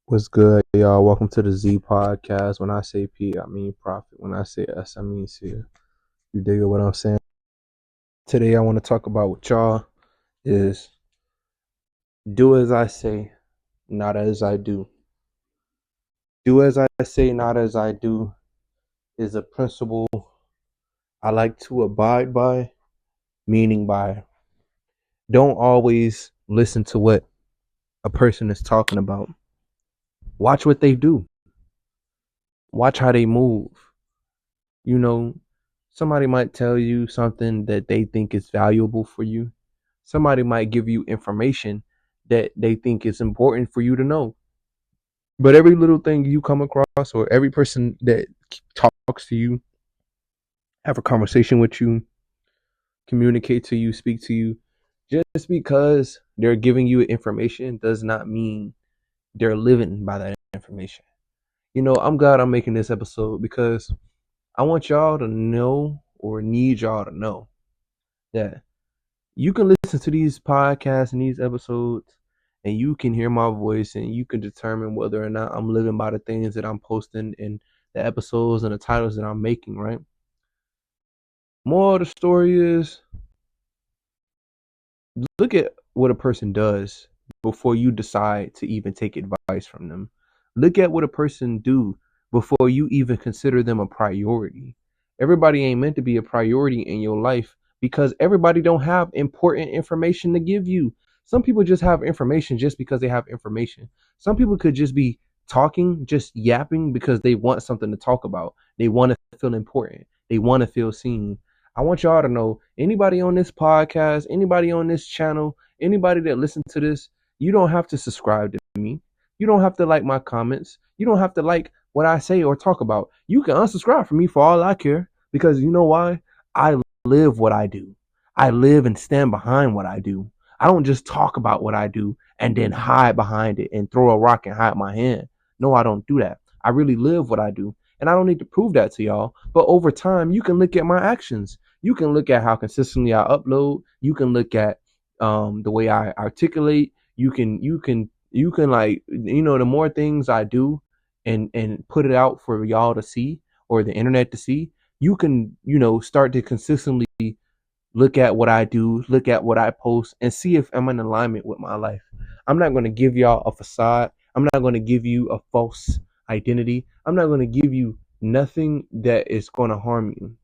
What's good, y'all? Welcome to the Z Podcast. When I say P, I mean profit. When I say S, I mean C. You dig what I'm saying? Today, I want to talk about with y'all is do as I say, not as I do. Do as I say, not as I do is a principle I like to abide by, meaning by don't always listen to what a person is talking about. Watch what they do, watch how they move. You know, somebody might tell you something that they think is valuable for you. Somebody might give you information that they think is important for you to know. But every little thing you come across, or every person that talks to you, have a conversation with you, communicate to you, speak to you, just because they're giving you information does not mean they're living by that information. I'm glad I'm making this episode because I want y'all to know, or need y'all to know, that you can listen to these podcasts and these episodes, and you can hear my voice, and you can determine whether or not I'm living by the things that I'm posting in the episodes and the titles that I'm making, right? More of the story is, look at what a person does before you decide to even take advice from them. Look at what a person do before you even consider them a priority. Everybody ain't meant to be a priority in your life because everybody don't have important information to give you. Some people just have information just because they have information. Some people could just be talking, just yapping because they want something to talk about. They want to feel important. They want to feel seen. I want y'all to know, anybody on this podcast, anybody on this channel, anybody that listens to this, you don't have to subscribe to me. You don't have to like my comments. You don't have to like what I say or talk about. You can unsubscribe from me for all I care, because you know why? I live what I do. I live and stand behind what I do. I don't just talk about what I do and then hide behind it and throw a rock and hide my hand. No, I don't do that. I really live what I do. And I don't need to prove that to y'all. But over time, you can look at my actions. You can look at how consistently I upload. You can look at the way I articulate. You can like, the more things I do and put it out for y'all to see, or the internet to see, you can start to consistently look at what I do, look at what I post, and see if I'm in alignment with my life. I'm not going to give y'all a facade. I'm not going to give you a false identity. I'm not going to give you nothing that is going to harm you.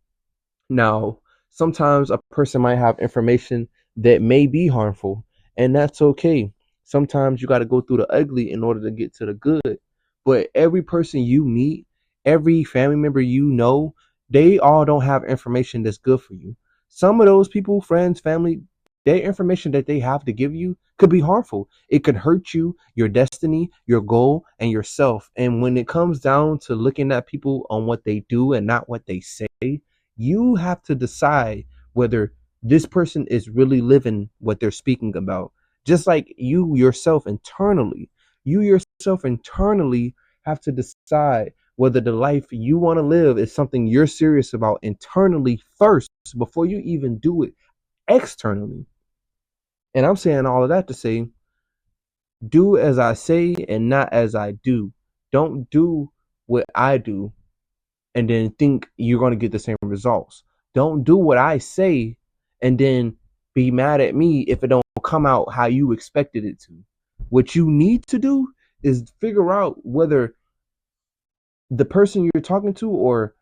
Now, sometimes a person might have information that may be harmful, and that's okay. Sometimes you got to go through the ugly in order to get to the good. But every person you meet, every family member you know, they all don't have information that's good for you. Some of those people, friends, family, their information that they have to give you could be harmful. It could hurt you, your destiny, your goal, and yourself. And when it comes down to looking at people on what they do and not what they say, you have to decide whether this person is really living what they're speaking about. Just like you yourself internally have to decide whether the life you want to live is something you're serious about internally first before you even do it externally. And I'm saying all of that to say, do as I say and not as I do. Don't do what I do and then think you're going to get the same results. Don't do what I say and then be mad at me if it don't come out how you expected it to. What you need to do is figure out whether the person you're talking to, or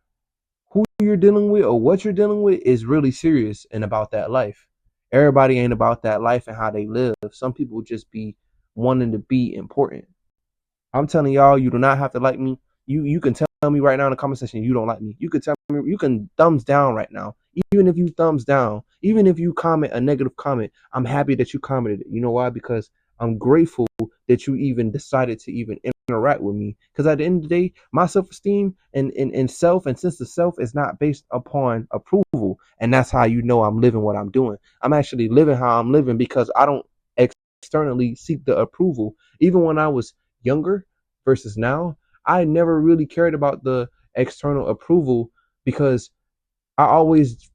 who you're dealing with, or what you're dealing with is really serious and about that life. Everybody ain't about that life and how they live. Some people just be wanting to be important. I'm telling y'all, you do not have to like me. You can tell me right now in the comment section you don't like me. You can tell me, you can thumbs down right now. Even if you thumbs down, even if you comment a negative comment, I'm happy that you commented it. You know why? Because I'm grateful that you even decided to even interact with me. Because at the end of the day, my self-esteem and self and sense of self is not based upon approval. And that's how you know I'm living what I'm doing. I'm actually living how I'm living because I don't externally seek the approval. Even when I was younger versus now, I never really cared about the external approval because I always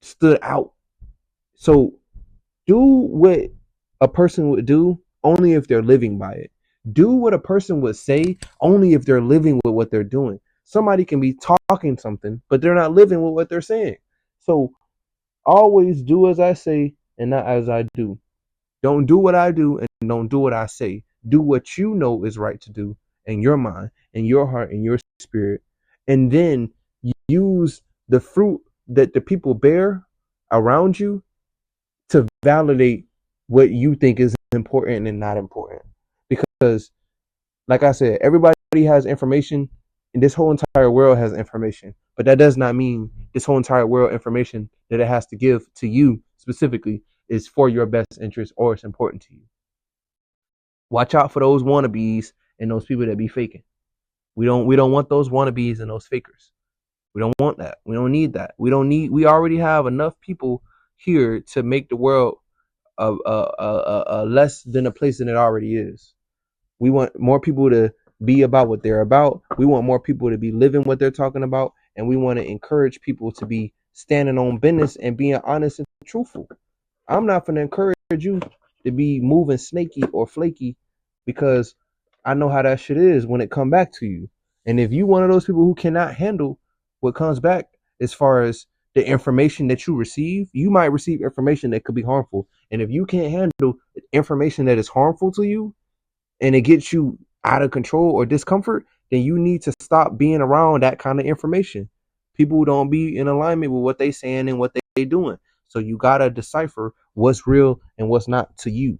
stood out. So do what a person would do only if they're living by it. Do what a person would say only if they're living with what they're doing. Somebody can be talking something, but they're not living with what they're saying. So always do as I say and not as I do. Don't do what I do and don't do what I say. Do what you know is right to do in your mind, in your heart, in your spirit, and then use the fruit that the people bear around you to validate what you think is important and not important. Because, like I said, everybody has information, and this whole entire world has information. But that does not mean this whole entire world information that it has to give to you specifically is for your best interest or it's important to you. Watch out for those wannabes and those people that be faking. We don't want those wannabes and those fakers. We don't want that. We don't need that. We already have enough people here to make the world less than a place than it already is. We want more people to be about what they're about. We want more people to be living what they're talking about, and we want to encourage people to be standing on business and being honest and truthful. I'm not going to encourage you to be moving snaky or flaky because I know how that shit is when it come back to you. And if you one of those people who cannot handle what comes back as far as the information that you receive, you might receive information that could be harmful. And if you can't handle information that is harmful to you and it gets you out of control or discomfort, then you need to stop being around that kind of information. People don't be in alignment with what they saying and what they doing. So you gotta decipher what's real and what's not to you.